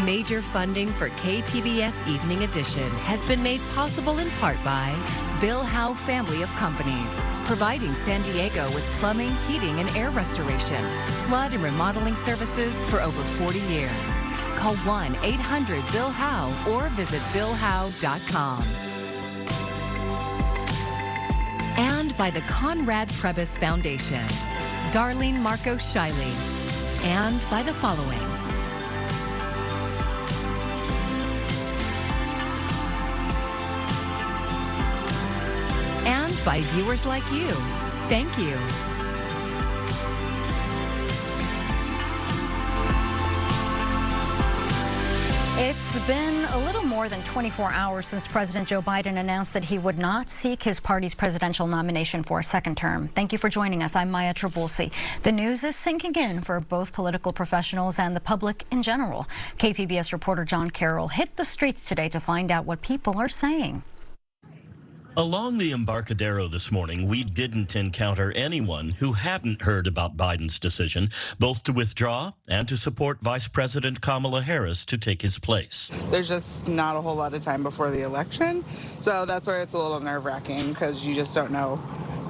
Major funding for KPBS Evening Edition has been made possible in part by Bill Howe Family of Companies, providing San Diego with plumbing, heating, and air restoration, flood and remodeling services for over 40 years. Call 1-800-BILL-HOWE or visit billhowe.com. And by the Conrad Prebys Foundation, Darlene Marcos Shiley, and by the following. And by viewers like you. Thank you. It's been a little more than 24 hours since President Joe Biden announced that he would not seek his party's presidential nomination for a second term. Thank you for joining us. I'm Maya Trabulsi. The news is sinking in for both political professionals and the public in general. KPBS reporter John Carroll hit the streets today to find out what people are saying. Along the Embarcadero this morning, we didn't encounter anyone who hadn't heard about Biden's decision, both to withdraw and to support Vice President Kamala Harris to take his place. There's just not a whole lot of time before the election, so that's where it's a little nerve-wracking because you just don't know.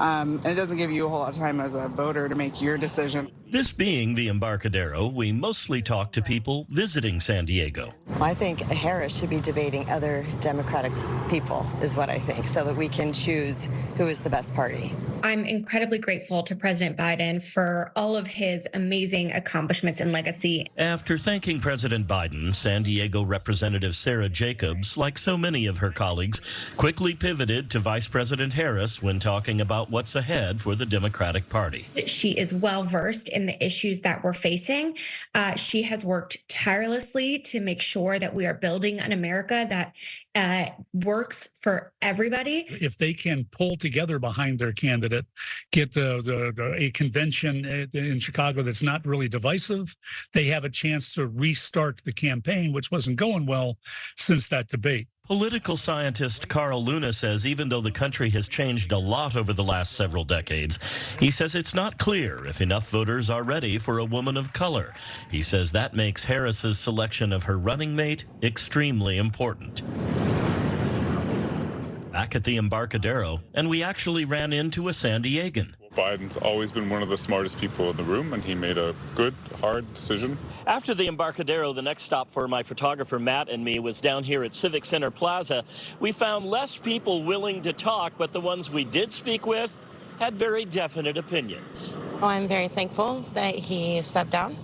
And it doesn't give you a whole lot of time as a voter to make your decision. This being the Embarcadero, we mostly talk to people visiting San Diego. I think Harris should be debating other Democratic people, is what I think, so that we can choose who is the best party. I'm incredibly grateful to President Biden for all of his amazing accomplishments and legacy. After thanking President Biden, San Diego Representative Sarah Jacobs, like so many of her colleagues, quickly pivoted to Vice President Harris when talking about what's ahead for the Democratic Party. She is well-versed in the issues that we're facing. She has worked tirelessly to make sure that we are building an America that works for everybody. If they can pull together behind their candidate, get a convention in Chicago that's not really divisive, they have a chance to restart the campaign, which wasn't going well since that debate. Political scientist Carl Luna says even though the country has changed a lot over the last several decades, he says it's not clear if enough voters are ready for a woman of color. He says that makes Harris's selection of her running mate extremely important. Back at the Embarcadero, and we actually ran into a San Diegan. Biden's always been one of the smartest people in the room, and he made a good, hard decision. After the Embarcadero, the next stop for my photographer Matt and me was down here at Civic Center Plaza. We found less people willing to talk, but the ones we did speak with had very definite opinions. Well, I'm very thankful that he stepped down.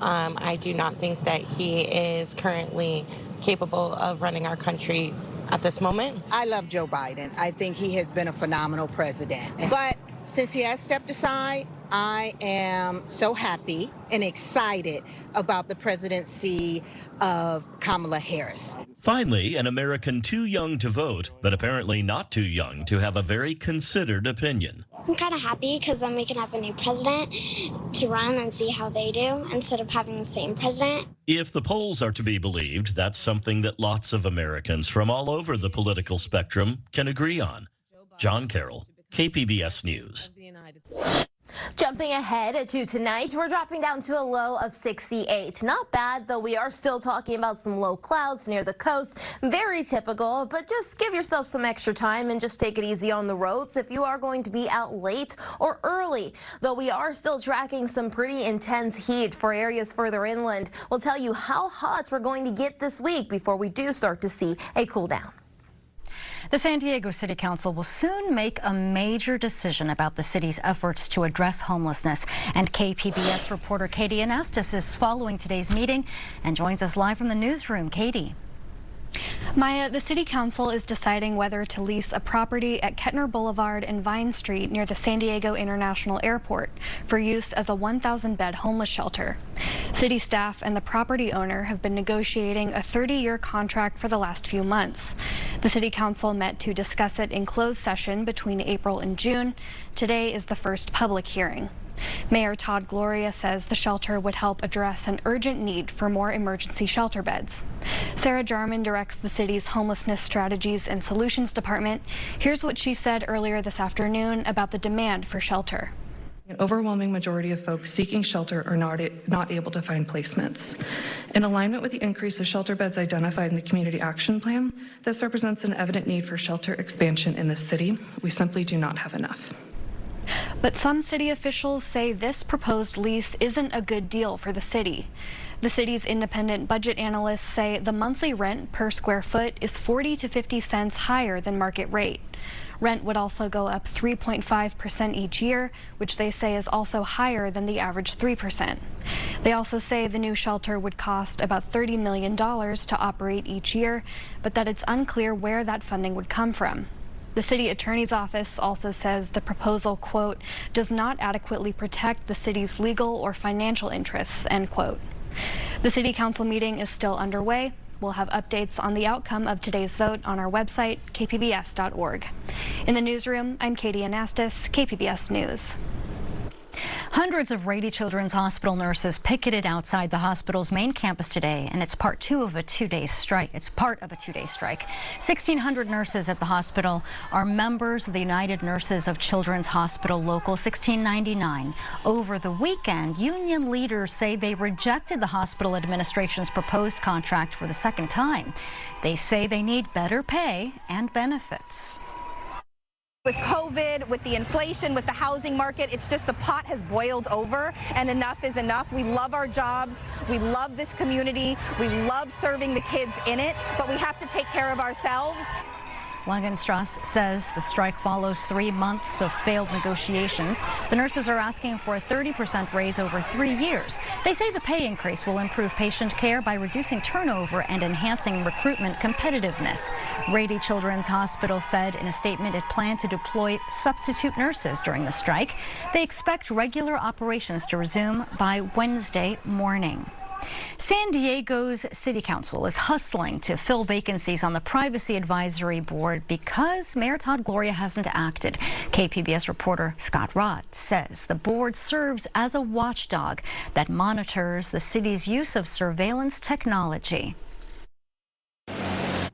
I do not think that he is currently capable of running our country at this moment. I love Joe Biden. I think he has been a phenomenal president. But since he has stepped aside, I am so happy and excited about the presidency of Kamala Harris. Finally, an American too young to vote, but apparently not too young to have a very considered opinion. I'm kind of happy because then we can have a new president to run and see how they do instead of having the same president. If the polls are to be believed, that's something that lots of Americans from all over the political spectrum can agree on. John Carroll, KPBS News. Jumping ahead to tonight, we're dropping down to a low of 68. Not bad, though we are still talking about some low clouds near the coast. Very typical, but just give yourself some extra time and just take it easy on the roads if you are going to be out late or early. Though we are still tracking some pretty intense heat for areas further inland. We'll tell you how hot we're going to get this week before we do start to see a cool down. The San Diego City Council will soon make a major decision about the city's efforts to address homelessness. And KPBS reporter Katie Anastas is following today's meeting and joins us live from the newsroom. Katie. Maya, the City Council is deciding whether to lease a property at Kettner Boulevard and Vine Street near the San Diego International Airport for use as a 1,000-bed homeless shelter. City staff and the property owner have been negotiating a 30-year contract for the last few months. The City Council met to discuss it in closed session between April and June. Today is the first public hearing. Mayor Todd Gloria says the shelter would help address an urgent need for more emergency shelter beds. Sarah Jarman directs the city's Homelessness Strategies and Solutions Department. Here's what she said earlier this afternoon about the demand for shelter. An overwhelming majority of folks seeking shelter are not able to find placements. In alignment with the increase of shelter beds identified in the Community Action Plan, this represents an evident need for shelter expansion in the city. We simply do not have enough. But some city officials say this proposed lease isn't a good deal for the city. The city's independent budget analysts say the monthly rent per square foot is 40 to 50 cents higher than market rate. Rent would also go up 3.5% each year, which they say is also higher than the average 3%. They also say the new shelter would cost about $30 million to operate each year, but that it's unclear where that funding would come from. The city attorney's office also says the proposal, quote, does not adequately protect the city's legal or financial interests, end quote. The city council meeting is still underway. We'll have updates on the outcome of today's vote on our website, kpbs.org. In the newsroom, I'm Katie Anastas, KPBS News. Hundreds of Rady Children's Hospital nurses picketed outside the hospital's main campus today, and it's part of a two-day strike. 1,600 nurses at the hospital are members of the United Nurses of Children's Hospital Local 1699. Over the weekend, union leaders say they rejected the hospital administration's proposed contract for the second time. They say they need better pay and benefits. With COVID, with the inflation, with the housing market, it's just the pot has boiled over and enough is enough. We love our jobs. We love this community. We love serving the kids in it, but we have to take care of ourselves. Langenstrasse says the strike follows 3 months of failed negotiations. The nurses are asking for a 30% raise over 3 years. They say the pay increase will improve patient care by reducing turnover and enhancing recruitment competitiveness. Rady Children's Hospital said in a statement it planned to deploy substitute nurses during the strike. They expect regular operations to resume by Wednesday morning. San Diego's City Council is hustling to fill vacancies on the Privacy Advisory Board because Mayor Todd Gloria hasn't acted. KPBS reporter Scott Rod says the board serves as a watchdog that monitors the city's use of surveillance technology.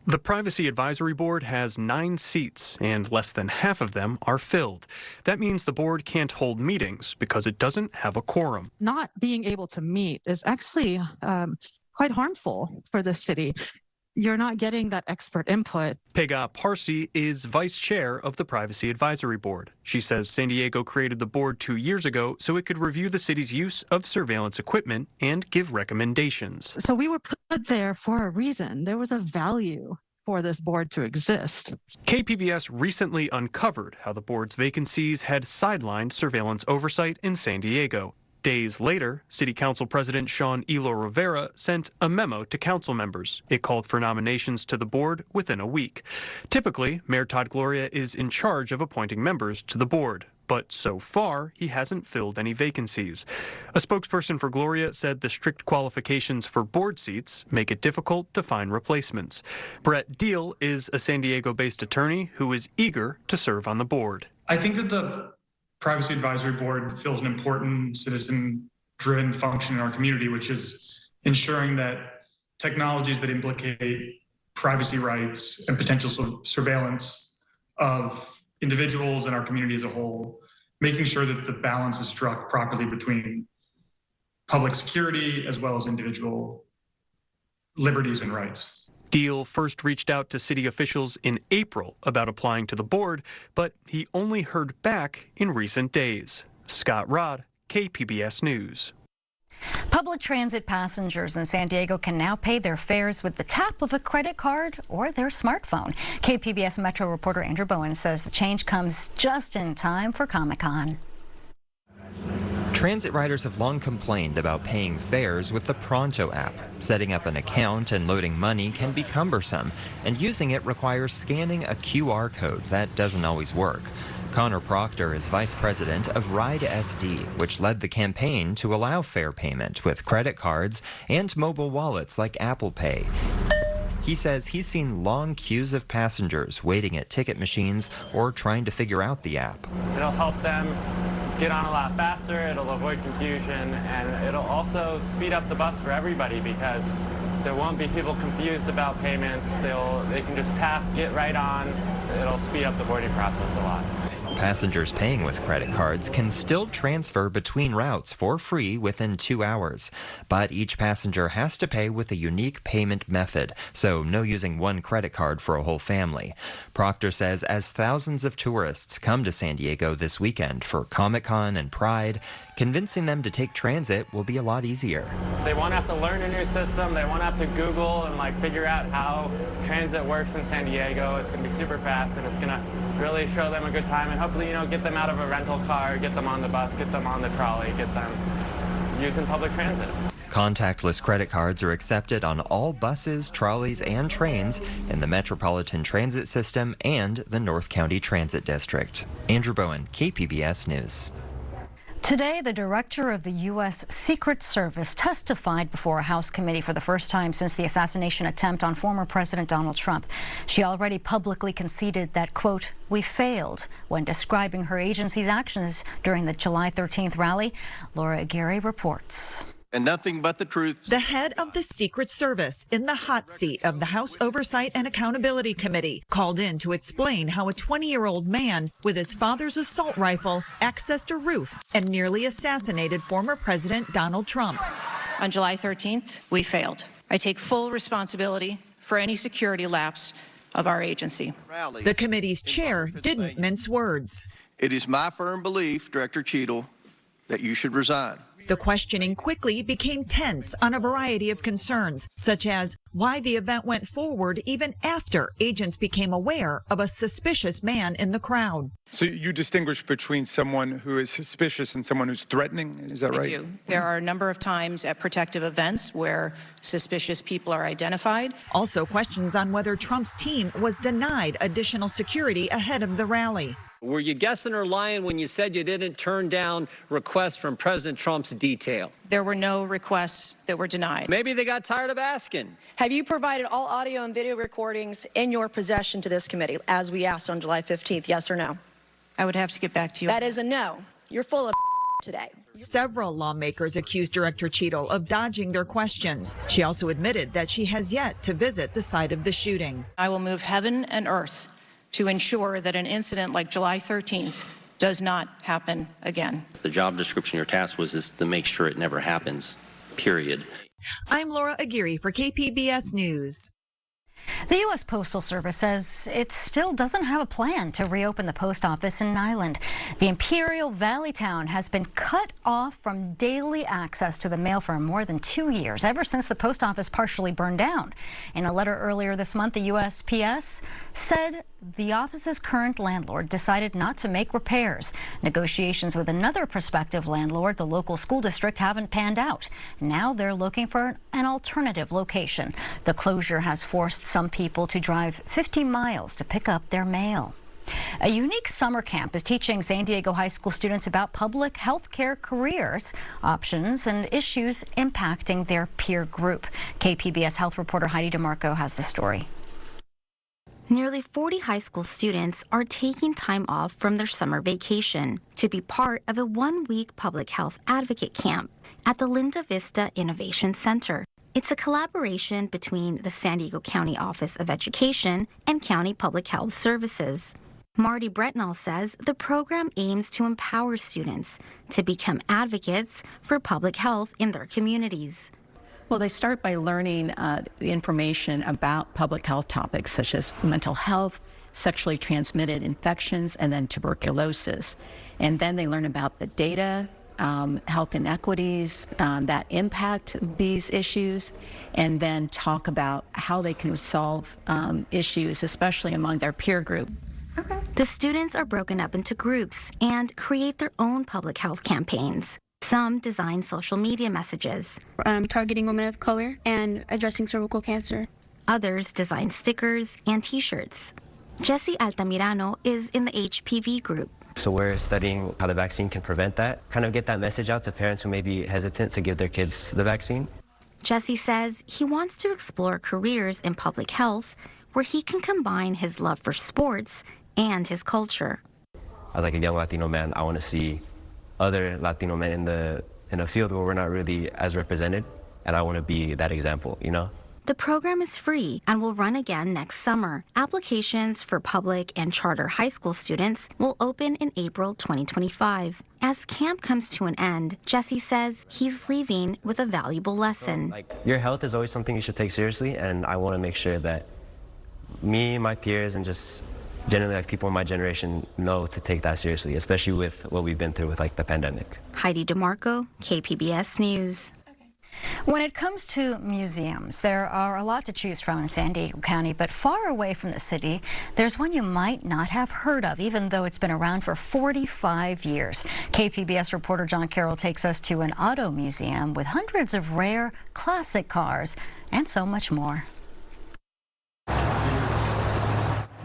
The Privacy Advisory Board has 9 seats, and less than half of them are filled. That means the board can't hold meetings because it doesn't have a quorum. Not being able to meet is actually quite harmful for the city. You're not getting that expert input. Pega Parsi is vice chair of the Privacy Advisory Board. She says San Diego created the board 2 years ago so it could review the city's use of surveillance equipment and give recommendations. So we were put there for a reason. There was a value for this board to exist. KPBS recently uncovered how the board's vacancies had sidelined surveillance oversight in San Diego. Days later, City Council President Sean Elo Rivera sent a memo to council members. It called for nominations to the board within a week. Typically, Mayor Todd Gloria is in charge of appointing members to the board, but so far, he hasn't filled any vacancies. A spokesperson for Gloria said the strict qualifications for board seats make it difficult to find replacements. Brett Deal is a San Diego-based attorney who is eager to serve on the board. I think that the Privacy Advisory Board fills an important citizen-driven function in our community, which is ensuring that technologies that implicate privacy rights and potential surveillance of individuals and our community as a whole, making sure that the balance is struck properly between public security as well as individual liberties and rights. Deal first reached out to city officials in April about applying to the board, but he only heard back in recent days. Scott Rod, KPBS News. Public transit passengers in San Diego can now pay their fares with the tap of a credit card or their smartphone. KPBS Metro reporter Andrew Bowen says the change comes just in time for Comic-Con. Transit riders have long complained about paying fares with the Pronto app. Setting up an account and loading money can be cumbersome, and using it requires scanning a QR code that doesn't always work. Connor Proctor is vice president of Ride SD, which led the campaign to allow fare payment with credit cards and mobile wallets like Apple Pay. He says he's seen long queues of passengers waiting at ticket machines or trying to figure out the app. It'll help them get on a lot faster, it'll avoid confusion, and it'll also speed up the bus for everybody because there won't be people confused about payments. They can just tap, get right on. It'll speed up the boarding process a lot. Passengers paying with credit cards can still transfer between routes for free within 2 hours, but each passenger has to pay with a unique payment method, so no using one credit card for a whole family. Proctor says as thousands of tourists come to San Diego this weekend for Comic-Con and Pride, convincing them to take transit will be a lot easier. They won't have to learn a new system. They won't have to Google and figure out how transit works in San Diego. It's going to be super fast, and it's going to really show them a good time, and hopefully, get them out of a rental car, get them on the bus, get them on the trolley, get them using public transit. Contactless credit cards are accepted on all buses, trolleys, and trains in the Metropolitan Transit System and the North County Transit District. Andrew Bowen, KPBS News. Today, the director of the U.S. Secret Service testified before a House committee for the first time since the assassination attempt on former President Donald Trump. She already publicly conceded that, quote, "we failed" when describing her agency's actions during the July 13th rally. Laura Aguirre reports. And nothing but the truth. The head of the Secret Service in the hot seat of the House Oversight and Accountability Committee called in to explain how a 20-year-old man with his father's assault rifle accessed a roof and nearly assassinated former President Donald Trump. On July 13th, we failed. I take full responsibility for any security lapse of our agency. The committee's chair didn't mince words. It is my firm belief, Director Cheadle, that you should resign. The questioning quickly became tense on a variety of concerns, such as why the event went forward even after agents became aware of a suspicious man in the crowd. So you distinguish between someone who is suspicious and someone who's threatening, is that right? I do. There are a number of times at protective events where suspicious people are identified. Also questions on whether Trump's team was denied additional security ahead of the rally. Were you guessing or lying when you said you didn't turn down requests from President Trump's detail? There were no requests that were denied. Maybe they got tired of asking. Have you provided all audio and video recordings in your possession to this committee, as we asked on July 15th, yes or no? I would have to get back to you. That is a no. You're full of today. Several lawmakers accused Director Cheadle of dodging their questions. She also admitted that she has yet to visit the site of the shooting. I will move heaven and earth to ensure that an incident like July 13th does not happen again. The job description, your task was to make sure it never happens, period. I'm Laura Aguirre for KPBS News. The U.S. Postal Service says it still doesn't have a plan to reopen the post office in Nyland. The Imperial Valley town has been cut off from daily access to the mail for more than 2 years, ever since the post office partially burned down. In a letter earlier this month, the USPS said the office's current landlord decided not to make repairs. Negotiations with another prospective landlord, the local school district, haven't panned out. Now they're looking for an alternative location. The closure has forced some people to drive 50 miles to pick up their mail. A unique summer camp is teaching San Diego high school students about public health care careers, options, and issues impacting their peer group. KPBS health reporter Heidi DeMarco has the story. Nearly 40 high school students are taking time off from their summer vacation to be part of a one-week public health advocate camp at the Linda Vista Innovation Center. It's a collaboration between the San Diego County Office of Education and County Public Health Services. Marty Bretnall says the program aims to empower students to become advocates for public health in their communities. Well, they start by learning information about public health topics such as mental health, sexually transmitted infections, and then tuberculosis. And then they learn about the data, health inequities that impact these issues, and then talk about how they can solve issues, especially among their peer group. The students are broken up into groups and create their own public health campaigns. Some design social media messages. Targeting women of color and addressing cervical cancer. Others design stickers and t-shirts. Jesse Altamirano is in the HPV group. So we're studying how the vaccine can prevent that, kind of get that message out to parents who may be hesitant to give their kids the vaccine. Jesse says he wants to explore careers in public health where he can combine his love for sports and his culture. As like a young Latino man, I want to see other Latino men in a field where we're not really as represented, and I want to be that example, you know? The program is free and will run again next summer. Applications for public and charter high school students will open in April 2025. As camp comes to an end, Jesse says he's leaving with a valuable lesson. Your health is always something you should take seriously, and I want to make sure that me, my peers, and just generally people in my generation know to take that seriously, especially with what we've been through with the pandemic. Heidi DeMarco, KPBS News. When it comes to museums, there are a lot to choose from in San Diego County, but far away from the city, there's one you might not have heard of, even though it's been around for 45 years. KPBS reporter John Carroll takes us to an auto museum with hundreds of rare classic cars and so much more.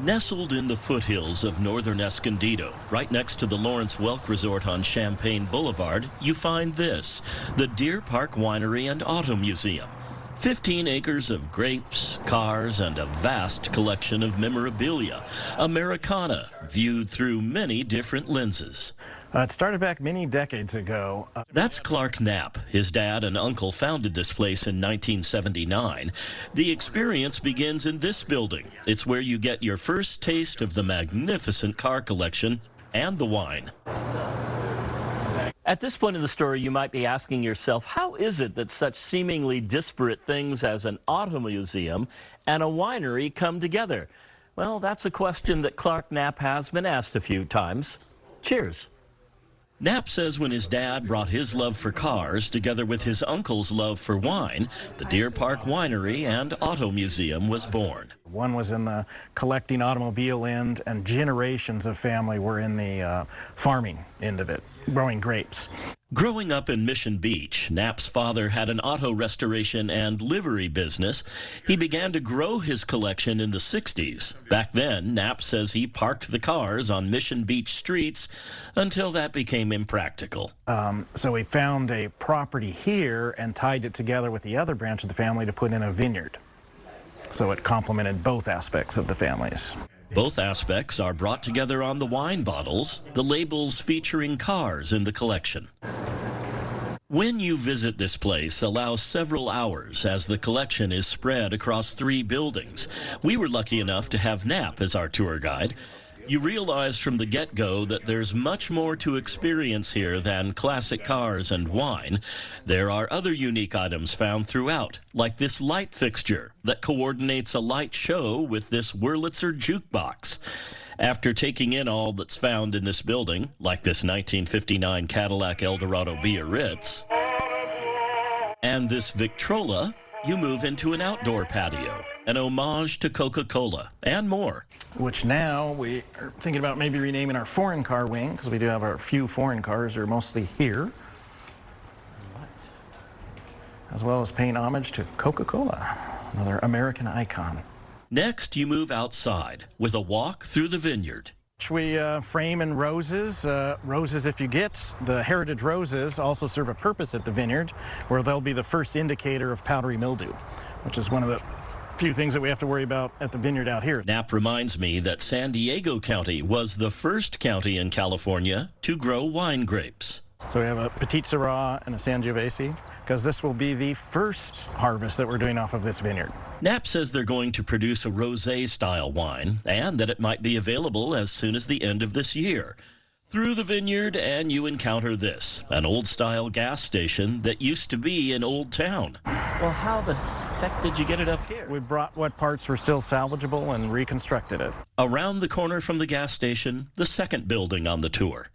Nestled in the foothills of northern Escondido, right next to the Lawrence Welk Resort on Champaign Boulevard, you find this, the Deer Park Winery and Auto Museum. 15 acres of grapes, cars, and a vast collection of memorabilia. Americana, viewed through many different lenses. It started back many decades ago. That's Clark Knapp. His dad and uncle founded this place in 1979. The experience begins in this building. It's where you get your first taste of the magnificent car collection and the wine. At this point in the story, you might be asking yourself, how is it that such seemingly disparate things as an auto museum and a winery come together? Well, that's a question that Clark Knapp has been asked a few times. Cheers. Knapp says when his dad brought his love for cars together with his uncle's love for wine, the Deer Park Winery and Auto Museum was born. One was in the collecting automobile end, and generations of family were in the farming end of it, growing grapes. Growing up in Mission Beach, Knapp's father had an auto restoration and livery business. He began to grow his collection in the 60s. Back then, Knapp says he parked the cars on Mission Beach streets until that became impractical. So we found a property here and tied it together with the other branch of the family to put in a vineyard. So it complemented both aspects of the families. Both aspects are brought together on the wine bottles, the labels featuring cars in the collection. When you visit this place, allow several hours as the collection is spread across 3 buildings. We were lucky enough to have Knapp as our tour guide. You realize from the get-go that there's much more to experience here than classic cars and wine. There are other unique items found throughout, like this light fixture that coordinates a light show with this Wurlitzer jukebox. After taking in all that's found in this building, like this 1959 Cadillac Eldorado Biarritz, and this Victrola, you move into an outdoor patio, an homage to Coca-Cola, and more. Which now we are thinking about maybe renaming our foreign car wing, because we do have our few foreign cars, are mostly here. As well as paying homage to Coca-Cola, another American icon. Next, you move outside with a walk through the vineyard. We frame in roses. Roses, if you get the heritage roses, also serve a purpose at the vineyard, where they'll be the first indicator of powdery mildew, which is one of the few things that we have to worry about at the vineyard out here. Knapp reminds me that San Diego County was the first county in California to grow wine grapes. So we have a Petit Syrah and a Sangiovese, because this will be the first harvest that we're doing off of this vineyard. Knapp says they're going to produce a rosé-style wine, and that it might be available as soon as the end of this year. Through the vineyard, and you encounter this, an old-style gas station that used to be in Old Town. Well, how the heck did you get it up here? We brought what parts were still salvageable and reconstructed it. Around the corner from the gas station, the second building on the tour.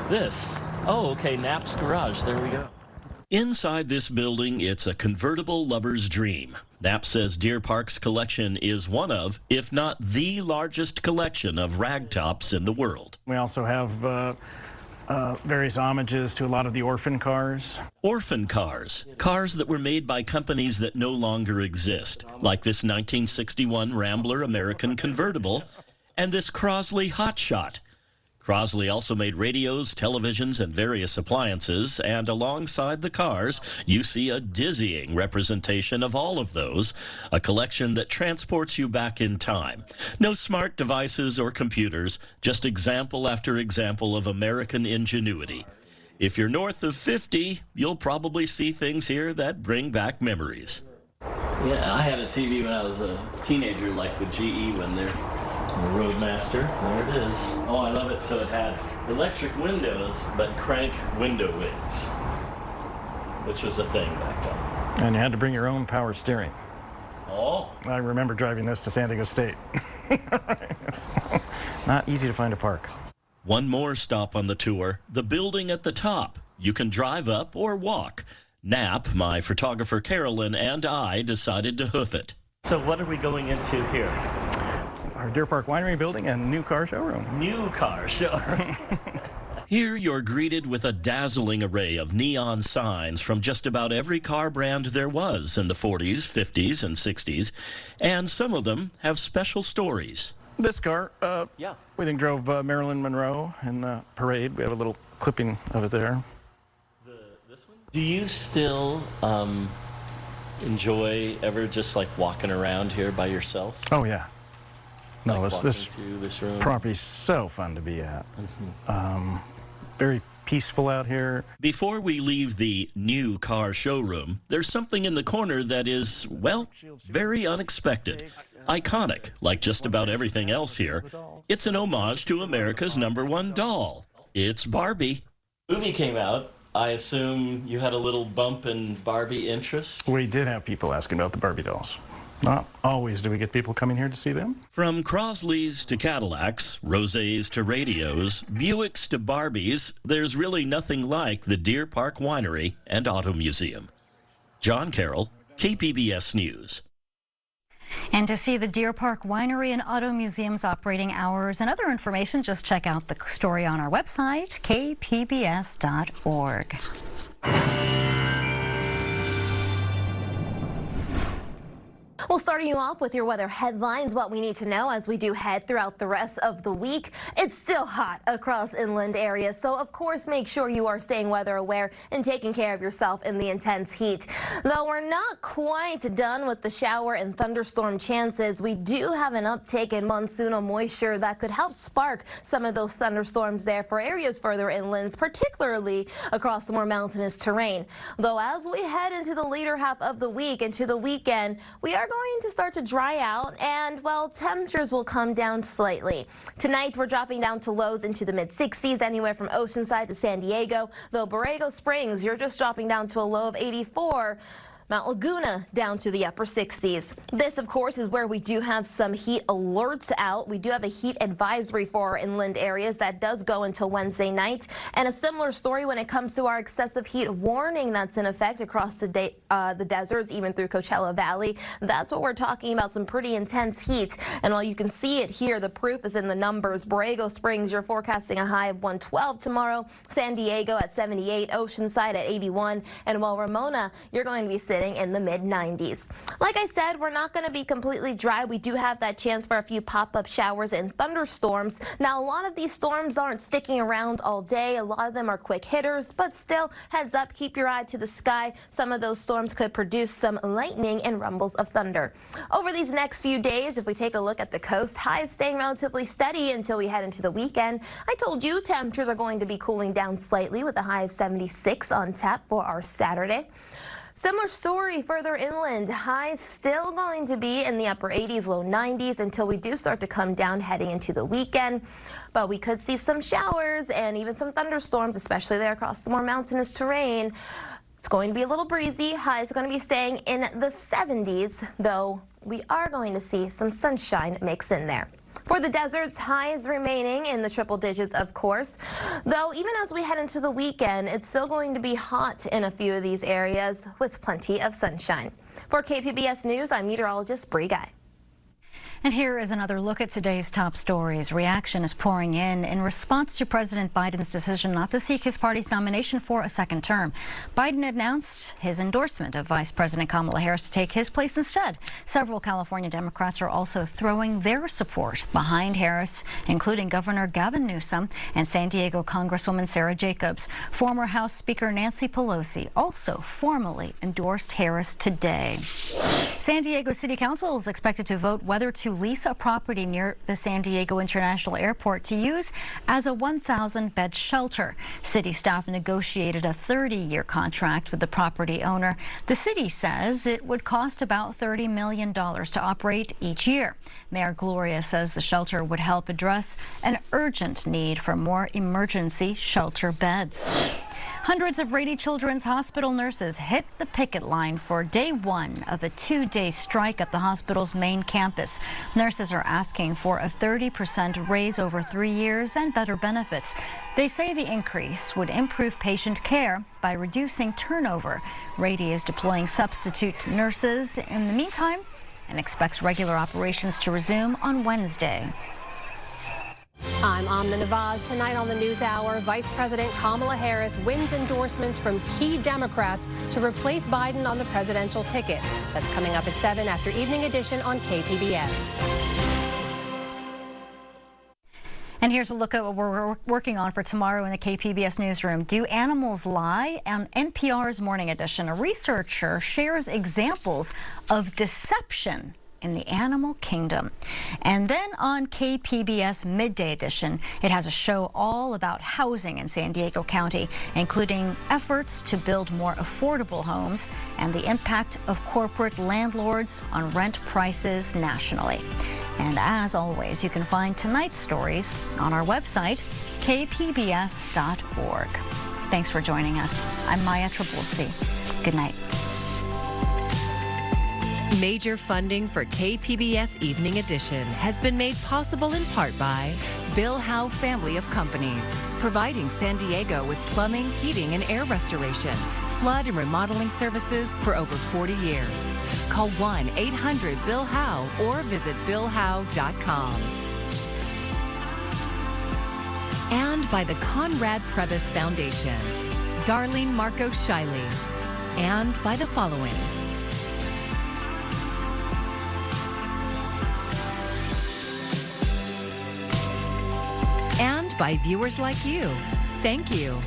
This? Oh, okay, Knapp's garage. There we go. Inside this building, it's a convertible lover's dream. Knapp says Deer Park's collection is one of, if not the largest collection of ragtops in the world. We also have various homages to a lot of the orphan cars. Orphan cars, cars that were made by companies that no longer exist, like this 1961 Rambler American convertible and this Crosley Hotshot. Crosley also made radios, televisions, and various appliances, and alongside the cars, you see a dizzying representation of all of those, a collection that transports you back in time. No smart devices or computers, just example after example of American ingenuity. If you're north of 50, you'll probably see things here that bring back memories. Yeah, I had a TV when I was a teenager, like with GE when they're the Roadmaster. There it is. Oh, I love it. So it had electric windows, but crank window wings, which was a thing back then. And you had to bring your own power steering. Oh. I remember driving this to San Diego State. Not easy to find a park. One more stop on the tour, the building at the top. You can drive up or walk. Nap, my photographer Carolyn, and I decided to hoof it. So what are we going into here? Our Deer Park Winery building and new car showroom. New car showroom. Here you're greeted with a dazzling array of neon signs from just about every car brand there was in the 40s, 50s, and 60s, and some of them have special stories. This car, yeah, we think drove Marilyn Monroe in the parade. We have a little clipping of it there. This one? Do you still enjoy ever just like walking around here by yourself? Oh yeah. No, like this room? Property's so fun to be at. Very peaceful out here. Before we leave the new car showroom, there's something in the corner that is, well, very unexpected. Iconic, like just about everything else here. It's an homage to America's #1 doll. It's Barbie. Movie came out. I assume you had a little bump in Barbie interest? We did have people asking about the Barbie dolls. Not always do we get people coming here to see them. From Crosleys to Cadillacs, Rosés to radios, Buicks to Barbies, there's really nothing like the Deer Park Winery and Auto Museum. John Carroll, KPBS News. And to see the Deer Park Winery and Auto Museum's operating hours and other information, just check out the story on our website, kpbs.org. Well, starting you off with your weather headlines, what we need to know as we do head throughout the rest of the week. It's still hot across inland areas, so of course make sure you are staying weather aware and taking care of yourself in the intense heat. Though we're not quite done with the shower and thunderstorm chances, we do have an uptick in monsoonal moisture that could help spark some of those thunderstorms there for areas further inland, particularly across the more mountainous terrain. Though as we head into the later half of the week, into the weekend, we are going to start to dry out and, well, temperatures will come down slightly. Tonight we're dropping down to lows into the mid-60s, anywhere from Oceanside to San Diego. Though Borrego Springs, you're just dropping down to a low of 84. Mount Laguna down to the upper 60s. This, of course, is where we do have some heat alerts out. We do have a heat advisory for our inland areas that does go until Wednesday night. And a similar story when it comes to our excessive heat warning that's in effect across the deserts, even through Coachella Valley. That's what we're talking about, some pretty intense heat. And while you can see it here, the proof is in the numbers. Borrego Springs, you're forecasting a high of 112 tomorrow. San Diego at 78, Oceanside at 81. And while Ramona, you're going to be sitting in the mid-90s. Like I said, we're not going to be completely dry. We do have that chance for a few pop-up showers and thunderstorms. Now, a lot of these storms aren't sticking around all day. A lot of them are quick hitters, but still, heads up, keep your eye to the sky. Some of those storms could produce some lightning and rumbles of thunder. Over these next few days, if we take a look at the coast, highs staying relatively steady until we head into the weekend. I told you temperatures are going to be cooling down slightly with a high of 76 on tap for our Saturday. Similar story further inland. Highs still going to be in the upper 80s, low 90s until we do start to come down heading into the weekend. But we could see some showers and even some thunderstorms, especially there across the more mountainous terrain. It's going to be a little breezy. Highs are going to be staying in the 70s, though we are going to see some sunshine mix in there. For the deserts, highs remaining in the triple digits, of course. Though even as we head into the weekend, it's still going to be hot in a few of these areas with plenty of sunshine. For KPBS News, I'm meteorologist Bree Guy. And here is another look at today's top stories. Reaction is pouring in response to President Biden's decision not to seek his party's nomination for a second term. Biden announced his endorsement of Vice President Kamala Harris to take his place instead. Several California Democrats are also throwing their support behind Harris, including Governor Gavin Newsom and San Diego Congresswoman Sarah Jacobs. Former House Speaker Nancy Pelosi also formally endorsed Harris today. San Diego City Council is expected to vote whether to to lease a property near the San Diego International Airport to use as a 1,000-bed shelter. City staff negotiated a 30-year contract with the property owner. The city says it would cost about $30 million to operate each year. Mayor Gloria says the shelter would help address an urgent need for more emergency shelter beds. Hundreds of Rady Children's Hospital nurses hit the picket line for day one of a 2-day strike at the hospital's main campus. Nurses are asking for a 30% raise over 3 years and better benefits. They say the increase would improve patient care by reducing turnover. Rady is deploying substitute nurses in the meantime and expects regular operations to resume on Wednesday. I'm Amna Nawaz. Tonight on the NewsHour, Vice President Kamala Harris wins endorsements from key Democrats to replace Biden on the presidential ticket. That's coming up at 7 after Evening Edition on KPBS. And here's a look at what we're working on for tomorrow in the KPBS newsroom. Do animals lie? On NPR's Morning Edition, a researcher shares examples of deception in the animal kingdom. And then on KPBS Midday Edition, it has a show all about housing in San Diego County, including efforts to build more affordable homes and the impact of corporate landlords on rent prices nationally. And as always, you can find tonight's stories on our website, kpbs.org. Thanks for joining us. I'm Maya Trabulsi. Good night. Major funding for KPBS Evening Edition has been made possible in part by Bill Howe Family of Companies, providing San Diego with plumbing, heating, and air restoration, flood and remodeling services for over 40 years. Call 1-800-BILL-HOWE or visit billhowe.com. And by the Conrad Prebys Foundation, Darlene Marco Shiley, and by the following. And by viewers like you. Thank you.